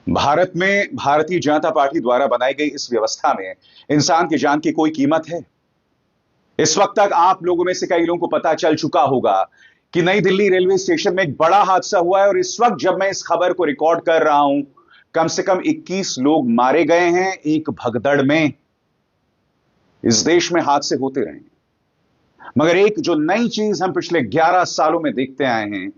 भारत में भारतीय जनता पार्टी द्वारा बनाई गई इस व्यवस्था में इंसान की जान की कोई कीमत है। इस वक्त तक आप लोगों में से कई लोगों को पता चल चुका होगा कि नई दिल्ली रेलवे स्टेशन में एक बड़ा हादसा हुआ है और इस वक्त जब मैं इस खबर को रिकॉर्ड कर रहा हूं, कम से कम 21 लोग मारे गए हैं एक भगदड़ में। इस देश में हादसे होते रहे, मगर एक जो नई चीज हम पिछले 11 सालों में देखते आए हैं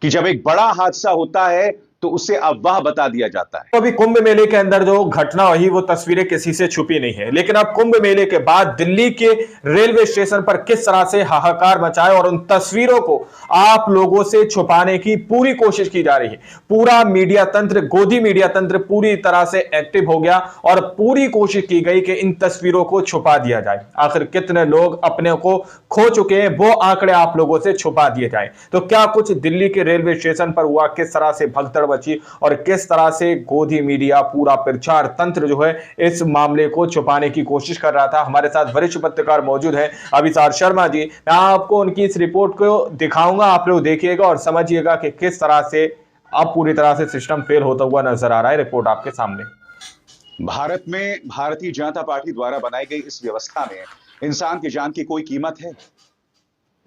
कि जब एक बड़ा हादसा होता है तो उसे अफवाह बता दिया जाता है। तो अभी कुंभ मेले के अंदर जो घटना हुई वो तस्वीरें किसी से छुपी नहीं है, लेकिन अब कुंभ मेले के बाद दिल्ली के रेलवे स्टेशन पर किस तरह से हाहाकार मचाए और उन तस्वीरों को आप लोगों से छुपाने की पूरी कोशिश की जा रही है। पूरा मीडिया तंत्र, गोदी मीडिया तंत्र पूरी तरह से एक्टिव हो गया और पूरी कोशिश की गई कि इन तस्वीरों को छुपा दिया जाए। आखिर कितने लोग अपने को खो चुके हैं वो आंकड़े आप लोगों से छुपा दिए जाए। तो क्या कुछ दिल्ली के रेलवे स्टेशन पर हुआ, किस तरह से भगदड़ बची और किस तरह से गोदी मीडिया, पूरा प्रचार तंत्र जो है इस मामले को छुपाने की कोशिश कर रहा था। हमारे साथ वरिष्ठ पत्रकार मौजूद हैं अभिसार शर्मा जी। मैं आपको उनकी इस रिपोर्ट को दिखाऊंगा, आप लोग देखिएगा और समझिएगा कि किस तरह से अब पूरी तरह से सिस्टम फेल होता हुआ नजर आ रहा है। रिपोर्ट आपके सामने। भारत में भारतीय जनता पार्टी द्वारा बनाई गई इस व्यवस्था में इंसान की जान की कोई कीमत है।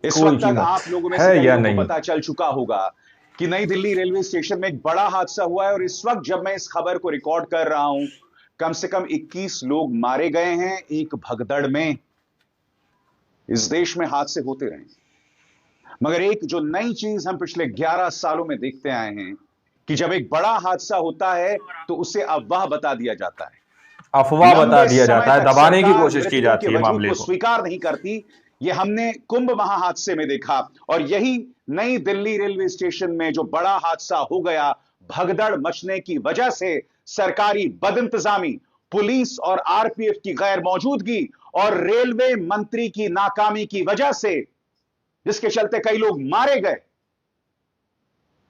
इस कोई वक्त तक कीमत आप लोगों में है से कई या लोगों को नहीं? पता चल चुका होगा कि नई दिल्ली रेलवे स्टेशन में एक बड़ा हादसा हुआ है और इस वक्त जब मैं इस खबर को रिकॉर्ड कर रहा हूं, कम से कम 21 लोग मारे गए हैं एक भगदड़ में। इस देश में हादसे होते रहे, मगर एक जो नई चीज हम पिछले 11 सालों में देखते आए हैं कि जब एक बड़ा हादसा होता है तो उसे अफवाह बता दिया जाता है। अफवाह बता लंबे दिया समय जाता है, तक दबाने की सरकार कोशिश की मृतकों के जाती है वजूद मामले को को। स्वीकार नहीं करती। यह हमने कुंभ महाहादसे में देखा और यही नई दिल्ली रेलवे स्टेशन में जो बड़ा हादसा हो गया, भगदड़ मचने की वजह से सरकारी बदइंतजामी, पुलिस और आरपीएफ की गैर मौजूदगी और रेलवे मंत्री की नाकामी की वजह से, जिसके चलते कई लोग मारे गए।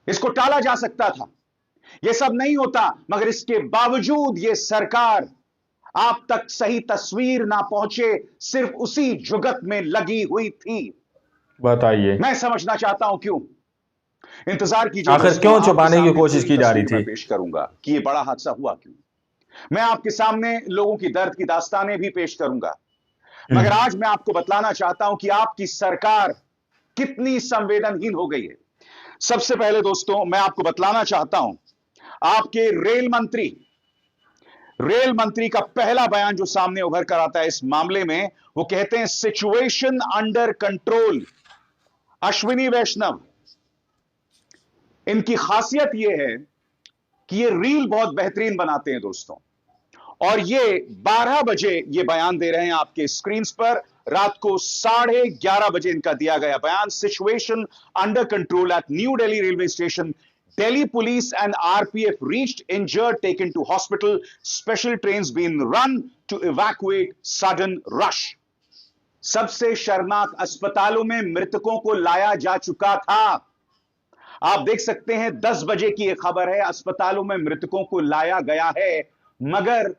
इसको टाला जा सकता था, यह सब नहीं होता, मगर इसके बावजूद यह सरकार आप तक सही तस्वीर ना पहुंचे, सिर्फ उसी जुगत में लगी हुई थी। बताइए मैं समझना चाहता हूं क्यों। इंतजार कीजिए आखिर दोस्तों, क्यों आपके छुपाने की सामने कोशिश पूरी की जा रही तस्वीर मैं थी? पेश करूंगा कि यह बड़ा हादसा हुआ क्यों। मैं आपके सामने लोगों की दर्द की दास्तानें भी पेश करूंगा, मगर आज मैं आपको बतलाना चाहता हूं कि आपकी सरकार कितनी संवेदनहीन हो गई है। सबसे पहले दोस्तों मैं आपको बतलाना चाहता हूं, आपके रेल मंत्री का पहला बयान जो सामने उभर कर आता है इस मामले में, वो कहते हैं सिचुएशन अंडर कंट्रोल। अश्विनी वैष्णव, इनकी खासियत यह है कि ये रील बहुत बेहतरीन बनाते हैं दोस्तों, और ये 12 बजे ये बयान दे रहे हैं आपके स्क्रीन पर। रात को 11:30 बजे इनका दिया गया बयान, situation under control at New Delhi railway station. Delhi police and RPF reached injured, taken to hospital. Special trains being run to evacuate sudden rush. सबसे शर्मनाक, अस्पतालों में मृतकों को लाया जा चुका था। आप देख सकते हैं 10 बजे की यह खबर है, अस्पतालों में मृतकों को लाया गया है, मगर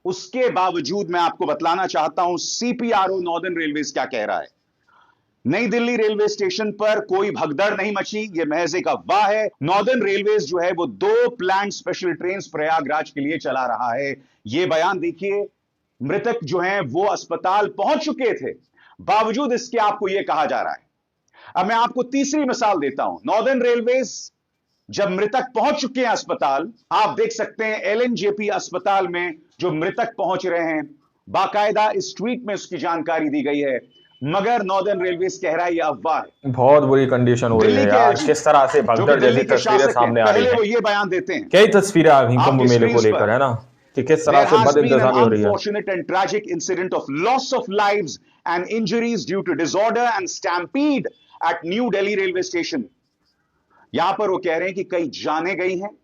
उसके बावजूद मैं आपको बतलाना चाहता हूं सीपीआरओ नॉर्दर्न रेलवेज क्या कह रहा है। नई दिल्ली रेलवे स्टेशन पर कोई भगदड़ नहीं मची, यह महज एक अफवाह है। नॉर्दर्न रेलवेज जो है वो 2 प्लान्ड स्पेशल ट्रेन प्रयागराज के लिए चला रहा है। यह बयान देखिए, मृतक जो हैं वो अस्पताल पहुंच चुके थे, बावजूद इसके आपको यह कहा जा रहा है। अब मैं आपको तीसरी मिसाल देता हूं। नॉर्दर्न रेलवेज जब मृतक पहुंच चुके हैं अस्पताल, आप देख सकते हैं एलएनजेपी अस्पताल में जो मृतक पहुंच रहे हैं, बाकायदा इस ट्वीट में उसकी जानकारी दी गई है, मगर नॉर्दर्न रेलवेज कह रहा है यह अफवाह है। बहुत बुरी कंडीशन हो रही दिल्ली है के यार, एलजी, किस तरह से जो कि भगदड़ दिल्ली जैसी के तस्वीरें शासक हैं, सामने आ रही पहले हैं। वो ये बयान देते हैं कई तस्वीरें आ गई कुंभ आपके मेले स्क्रीन को लेकर, पर। है ना, कि किस तरह There से has बद been an इंतजामी हो रही है। unfortunate and tragic incident of loss of lives and injuries due to disorder and stampede at New Delhi railway station. यहां पर वो कह रहे हैं कि कई जानें गई हैं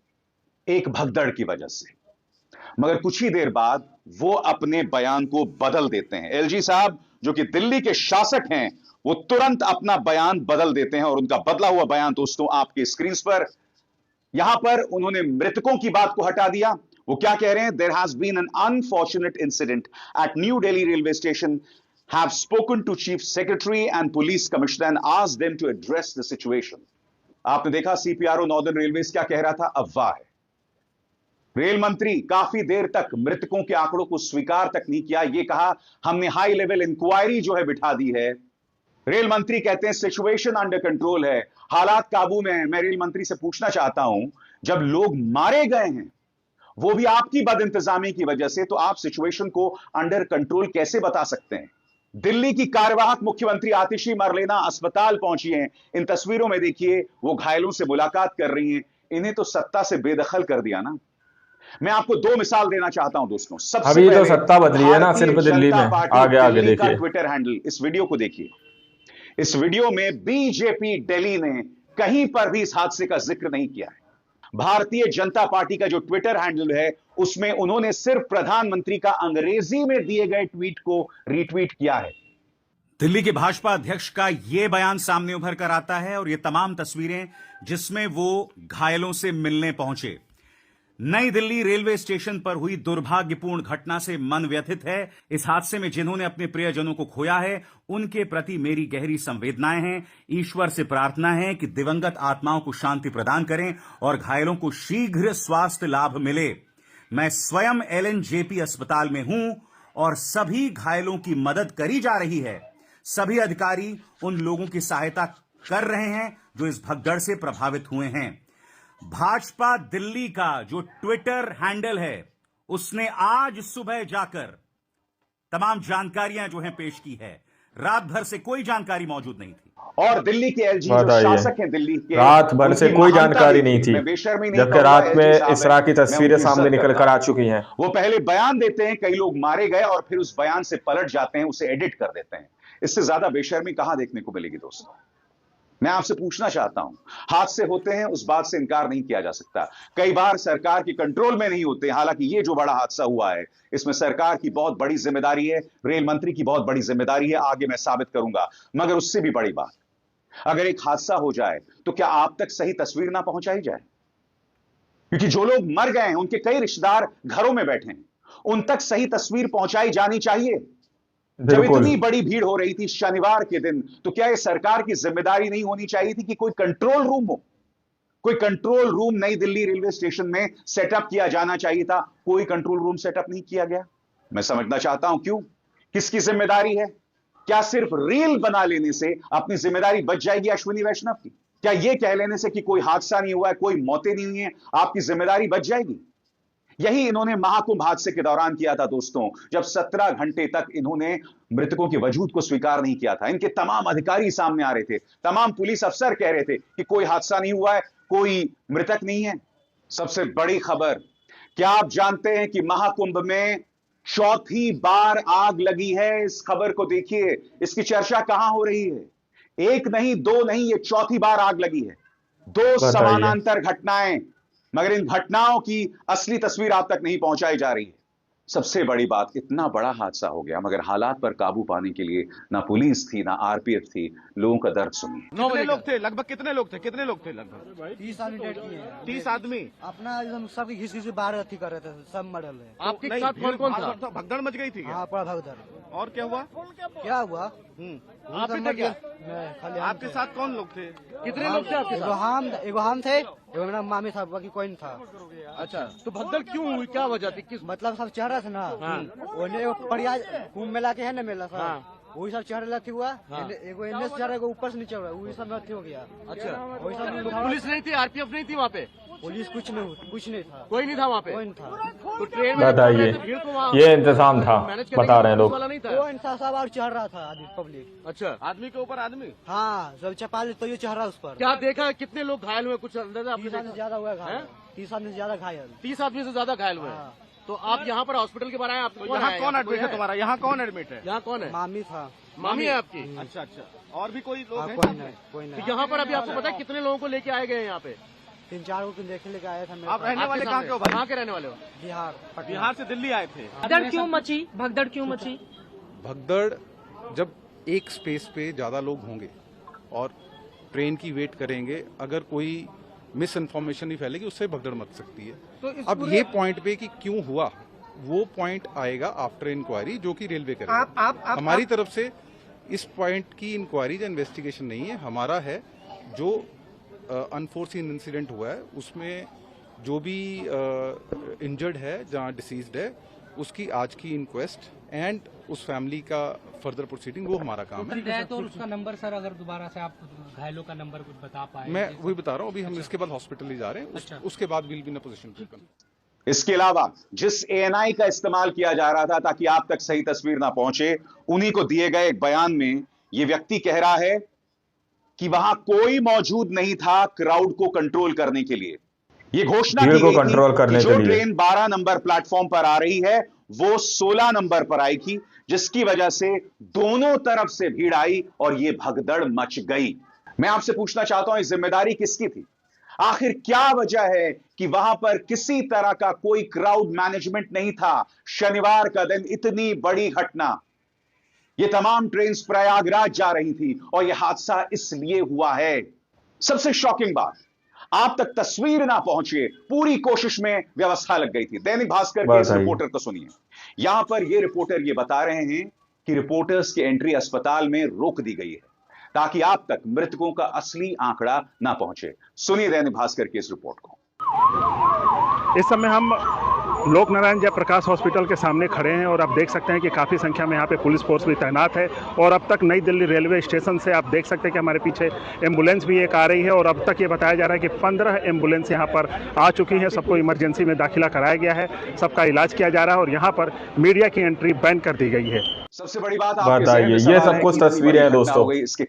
एक भगदड़ की वजह से, मगर कुछ ही देर बाद वो अपने बयान को बदल देते हैं। एलजी साहब जो कि दिल्ली के शासक हैं, वो तुरंत अपना बयान बदल देते हैं और उनका बदला हुआ बयान दोस्तों आपके स्क्रीन पर। यहां पर उन्होंने मृतकों की बात को हटा दिया। वो क्या कह रहे हैं, there has been an unfortunate incident at New Delhi railway station, have spoken to chief secretary and police commissioner and asked them to address the situation. आपने देखा सीपीआरओ नॉर्दर्न रेलवेज क्या कह रहा था, अफवाह है। रेल मंत्री काफी देर तक मृतकों के आंकड़ों को स्वीकार तक नहीं किया। यह कहा हमने हाई लेवल इंक्वायरी जो है बिठा दी है। रेल मंत्री कहते हैं सिचुएशन अंडर कंट्रोल है, हालात काबू में है। मैं रेल मंत्री से पूछना चाहता हूं, जब लोग मारे गए हैं वो भी आपकी बदइंतजामी की वजह से, तो आप सिचुएशन को अंडर कंट्रोल कैसे बता सकते हैं? दिल्ली की कार्यवाहक मुख्यमंत्री आतिशी मरलेना अस्पताल पहुंची हैं। इन तस्वीरों में देखिए वो घायलों से मुलाकात कर रही हैं। इन्हें तो सत्ता से बेदखल कर दिया ना। मैं आपको दो मिसाल देना चाहता हूं दोस्तों। सबसे अभी पहले तो सत्ता बदली है ना, सिर्फ दिल्ली में। आगे आगे देखिए ट्विटर हैंडल, इस वीडियो को देखिए। इस वीडियो में बीजेपी दिल्ली ने कहीं पर भी इस हादसे का जिक्र नहीं किया है। भारतीय जनता पार्टी का जो ट्विटर हैंडल है उसमें उन्होंने सिर्फ प्रधानमंत्री का अंग्रेजी में दिए गए ट्वीट को रीट्वीट किया है। दिल्ली के भाजपा अध्यक्ष का यह बयान सामने उभर कर आता है और ये तमाम तस्वीरें जिसमें वो घायलों से मिलने पहुंचे। नई दिल्ली रेलवे स्टेशन पर हुई दुर्भाग्यपूर्ण घटना से मन व्यथित है। इस हादसे में जिन्होंने अपने प्रियजनों को खोया है उनके प्रति मेरी गहरी संवेदनाएं हैं। ईश्वर से प्रार्थना है कि दिवंगत आत्माओं को शांति प्रदान करें और घायलों को शीघ्र स्वास्थ्य लाभ मिले। मैं स्वयं LNJP अस्पताल में हूं और सभी घायलों की मदद करी जा रही है। सभी अधिकारी उन लोगों की सहायता कर रहे हैं जो इस भगदड़ से प्रभावित हुए हैं। भाजपा दिल्ली का जो ट्विटर हैंडल है उसने आज सुबह जाकर तमाम जानकारियां जो हैं पेश की है। रात भर से कोई जानकारी मौजूद नहीं थी और दिल्ली के LG जो शासक हैं दिल्ली के, रात भर से कोई जानकारी नहीं थी, जबकि रात में इसरा की तस्वीरें सामने निकल कर आ चुकी हैं। वो पहले बयान देते हैं कई लोग मारे गए और फिर उस बयान से पलट जाते हैं, उसे एडिट कर देते हैं। इससे ज्यादा बेशर्मी कहां देखने को मिलेगी दोस्तों? मैं आपसे पूछना चाहता हूं, हादसे होते हैं उस बात से इनकार नहीं किया जा सकता। कई बार सरकार के कंट्रोल में नहीं होते। हालांकि ये जो बड़ा हादसा हुआ है इसमें सरकार की बहुत बड़ी जिम्मेदारी है, रेल मंत्री की बहुत बड़ी जिम्मेदारी है, आगे मैं साबित करूंगा। मगर उससे भी बड़ी बात, अगर एक हादसा हो जाए तो क्या आप तक सही तस्वीर ना पहुंचाई जाए? क्योंकि जो लोग मर गए हैं उनके कई रिश्तेदार घरों में बैठे हैं, उन तक सही तस्वीर पहुंचाई जानी चाहिए। जब इतनी बड़ी भीड़ हो रही थी शनिवार के दिन, तो क्या यह सरकार की जिम्मेदारी नहीं होनी चाहिए थी कि कोई कंट्रोल रूम हो? कोई कंट्रोल रूम नई दिल्ली रेलवे स्टेशन में सेटअप किया जाना चाहिए था। कोई कंट्रोल रूम सेटअप नहीं किया गया। मैं समझना चाहता हूं क्यों, किसकी जिम्मेदारी है? क्या सिर्फ रील बना लेने से अपनी जिम्मेदारी बच जाएगी अश्विनी वैष्णव की? क्या यह कह लेने से कि कोई हादसा नहीं हुआ है, कोई मौतें नहीं हुई हैं, आपकी जिम्मेदारी बच जाएगी? यही इन्होंने महाकुंभ हादसे के दौरान किया था दोस्तों, जब 17 घंटे तक इन्होंने मृतकों के वजूद को स्वीकार नहीं किया था। इनके तमाम अधिकारी सामने आ रहे थे, तमाम पुलिस अफसर कह रहे थे कि कोई हादसा नहीं हुआ है, कोई मृतक नहीं है। सबसे बड़ी खबर, क्या आप जानते हैं कि महाकुंभ में चौथी बार आग लगी है? इस खबर को देखिए, इसकी चर्चा कहां हो रही है? एक नहीं, दो नहीं, ये चौथी बार आग लगी है। दो समानांतर घटनाएं, मगर इन घटनाओं की असली तस्वीर आप तक नहीं पहुंचाई जा रही है। सबसे बड़ी बात, इतना बड़ा हादसा हो गया मगर हालात पर काबू पाने के लिए ना पुलिस थी ना RPF थी। लोगों का दर्द सुनिए। कितने लोग थे लगभग? कितने लोग थे? कितने लोग थे लगभग? 30 आदमी डेड किए हैं। 30 आदमी अपना एकदम सब घिस घिस बाहर अथी कर रहे थे, सब मॉडल है। आपके साथ कौन कौन था? भगदड़ मच गई थी क्या? हाँ, पूरा भगदड़। और क्या हुआ? क्या हुआ? आप ही थे क्या? खाली आपके साथ कौन लोग थे? कितने लोग थे आपके साथ? एगो हम थे, एगो मेरा मामी था, बाकी कोई नहीं था। अच्छा, तो भगदड़ क्यों हुई? क्या वजह थी? किस मतलब सब चढ़ रहा था ना, ओने परियाज कुंभ मेला के है ना मेला था, वही सब चढ़ रहा हुआ। एगो एनएस चढ़ रहा, ऊपर से नीचे हो रहा, वही सब अथी हो गया। अच्छा, वही सब। तो पुलिस नहीं थी, RPF नहीं थी वहाँ पे? पुलिस कुछ नहीं था, कोई नहीं था वहाँ पे? कोई नहीं था। तो ट्रेन में बताइए, ये इंतजाम था, बता रहे हैं लोग। कोई नहीं था, सब और चढ़ रहा था आदमी, पब्लिक। अच्छा, आदमी के ऊपर आदमी? हाँ, सब चपाल तो ये चढ़ रहा उस पर। क्या देखा? कितने लोग घायल हुए? कुछ अंदाजा? 30 आदमी से ज्यादा हुआ घायल। 30 आदमी से ज्यादा घायल। 30 आदमी से ज्यादा घायल हुए। तो आप यहाँ पर हॉस्पिटल के बारे में आपको यहाँ कौन एडमिट है तुम्हारा? यहाँ कौन एडमिट है? यहाँ कौन है? मामी था। मामी है आपकी? अच्छा अच्छा। और भी कोई लोग हैं? कोई नहीं। तो यहाँ पर अभी आपको पता है कितने लोगों को लेके आए गए यहाँ पे? 3-4 को देखे लेके आया था। आप रहने वाले कहाँ के हो? कहाँ के रहने वाले हो? बिहार। बिहार से दिल्ली आए थे। भगदड़ क्यों मची? भगदड़ क्यों मची? भगदड़ जब एक स्पेस पे ज़्यादा लोग होंगे और ट्रेन की वेट करेंगे, अगर कोई मिस इन्फॉर्मेशन नहीं फैलेगी, उससे भगदड़ मच सकती है। तो अब ये पॉइंट पे कि क्यों हुआ, वो पॉइंट आएगा आफ्टर इंक्वायरी, जो कि रेलवे करेगा। हमारी तरफ से इस पॉइंट की इंक्वायरी या इन्वेस्टिगेशन नहीं है। हमारा है जो अनफोर्सीन इंसिडेंट हुआ है उसमें जो भी इंजर्ड है, जहाँ डिसीज्ड है, उसकी आज की इंक्वेस्ट एंड उस फैमिली का फर्दर प्रोसीडिंग, वो हमारा काम है। डेथ और उसका नंबर सर, अगर दोबारा से आप घायलों का नंबर कुछ बता पाए। मैं वही बता रहा हूँ, अभी हम इसके बाद हॉस्पिटल ही जा रहे हैं, उसके बाद will be in a position to come. इसके अलावा जिस एएनआई का इस्तेमाल किया जा रहा था ताकि आप तक सही तस्वीर ना पहुंचे, उन्हीं को दिए गए एक बयान में यह व्यक्ति कह रहा है कि वहां कोई मौजूद नहीं था क्राउड को कंट्रोल करने के लिए। यह घोषणा की गई थी कि जो ट्रेन 12 नंबर प्लेटफॉर्म पर आ रही है वो 16 नंबर पर आएगी, जिसकी वजह से दोनों तरफ से भीड़ आई और यह भगदड़ मच गई। मैं आपसे पूछना चाहता हूं, इस जिम्मेदारी किसकी थी? आखिर क्या वजह है कि वहां पर किसी तरह का कोई क्राउड मैनेजमेंट नहीं था? शनिवार का दिन, इतनी बड़ी घटना, ये तमाम ट्रेन प्रयागराज जा रही थी और यह हादसा इसलिए हुआ है। सबसे शॉकिंग बात, आप तक तस्वीर ना पहुंचे, पूरी कोशिश में व्यवस्था लग गई थी। दैनिक भास्कर के इस रिपोर्टर को सुनिए। यहां पर यह रिपोर्टर यह बता रहे हैं कि रिपोर्टर्स की एंट्री अस्पताल में रोक दी गई है ताकि आप तक मृतकों का असली आंकड़ा ना पहुंचे। सुनिए दैनिक भास्कर की इस रिपोर्ट को। इस समय हम लोक नारायण जयप्रकाश हॉस्पिटल के सामने खड़े हैं और आप देख सकते हैं कि काफ़ी संख्या में यहाँ पे पुलिस फोर्स भी तैनात है। और अब तक नई दिल्ली रेलवे स्टेशन से आप देख सकते हैं कि हमारे पीछे एम्बुलेंस भी एक आ रही है और अब तक ये बताया जा रहा है कि 15 एम्बुलेंस यहाँ पर आ चुकी हैं। सबको इमरजेंसी में दाखिला कराया गया है, सबका इलाज किया जा रहा है और यहाँ पर मीडिया की एंट्री बैन कर दी गई है। सबसे बड़ी बात बताइए, ये सब कुछ तस्वीरें हैं दोस्तों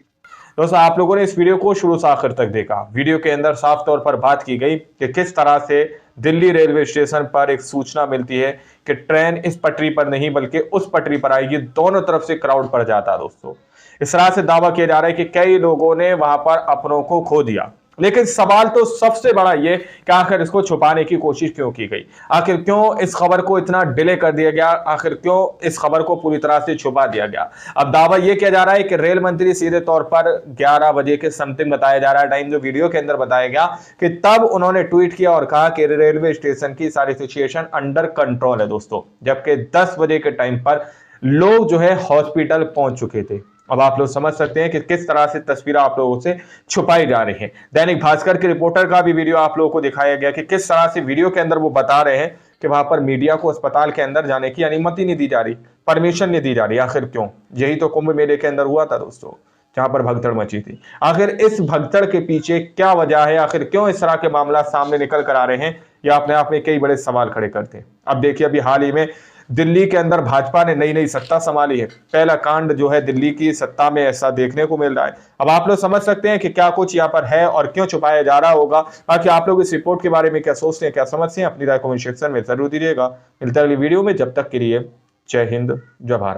आप लोगों ने इस वीडियो को शुरू से आखिर तक देखा। वीडियो के अंदर साफ तौर पर बात की गई कि किस तरह से दिल्ली रेलवे स्टेशन पर एक सूचना मिलती है कि ट्रेन इस पटरी पर नहीं बल्कि उस पटरी पर आएगी। दोनों तरफ से क्राउड पड़ जाता है दोस्तों। इस तरह से दावा किया जा रहा है कि कई लोगों ने वहां पर अपनों को खो दिया। लेकिन सवाल तो सबसे बड़ा ये कि आखिर इसको छुपाने की कोशिश क्यों की गई? आखिर क्यों इस खबर को इतना डिले कर दिया गया? आखिर क्यों इस खबर को पूरी तरह से छुपा दिया गया? अब दावा यह किया जा रहा है कि रेल मंत्री सीधे तौर पर 11 बजे के समथिंग बताया जा रहा है टाइम, जो वीडियो के अंदर बताया गया कि तब उन्होंने ट्वीट किया और कहा कि रेलवे स्टेशन की सारी सिचुएशन अंडर कंट्रोल है दोस्तों, जबकि 10 बजे के टाइम पर लोग जो है हॉस्पिटल पहुंच चुके थे। अब आप लोग समझ सकते हैं कि किस तरह से तस्वीर आप लोगों से छुपाई जा रही हैं। दैनिक भास्कर के रिपोर्टर का भी वीडियो आप लोगों को दिखाया गया कि किस तरह से वीडियो के अंदर वो बता रहे हैं कि वहां पर मीडिया को अस्पताल के अंदर जाने की अनुमति नहीं दी जा रही, परमिशन नहीं दी जा रही। आखिर क्यों? यही तो कुंभ मेले के अंदर हुआ था दोस्तों, जहां पर भगदड़ मची थी। आखिर इस भगदड़ के पीछे क्या वजह है? आखिर क्यों इस तरह के मामला सामने निकल कर आ रहे हैं? यह अपने आप में कई बड़े सवाल खड़े करते हैं। अब देखिए, अभी हाल ही में दिल्ली के अंदर भाजपा ने नई नई सत्ता संभाली है। पहला कांड जो है दिल्ली की सत्ता में ऐसा देखने को मिल रहा है। अब आप लोग समझ सकते हैं कि क्या कुछ यहाँ पर है और क्यों छुपाया जा रहा होगा। बाकी आप लोग इस रिपोर्ट के बारे में क्या सोचते हैं, क्या समझते हैं, अपनी राय कमेंट सेक्शन में जरूर दीजिएगा। मिलते हैं अगली वीडियो में, जब तक के लिए जय हिंद, जय भारत।